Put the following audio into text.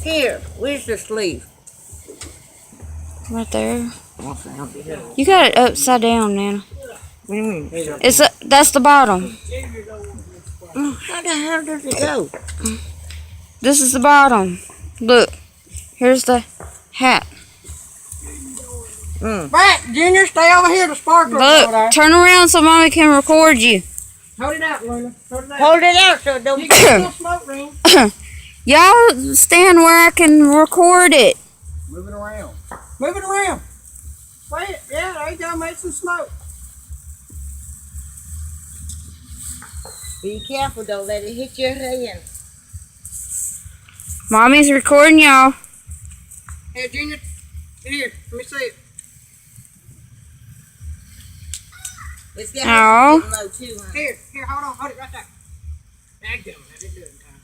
Here. Where's the sleeve? Right there. You got it upside down, Nana. What do you mean? That's the bottom. How the hell does it go? This is the bottom. Look. Here's the hat. Back, Junior, stay over here. The sparkler's over there. Look, turn around so Mommy can record you. Hold it out, Luna. Hold it out. Hold it out so it don't. You got a little smoke ring. Y'all stand where I can record it. Move it around. Move it around. Wait, yeah, there you go. Make some smoke. Be careful, don't let it hit your hand. Mommy's recording y'all. Here, Junior. Here, let me see it. It's got Ow. low too, huh? Here, hold on. Hold it right there. That didn't do it in time.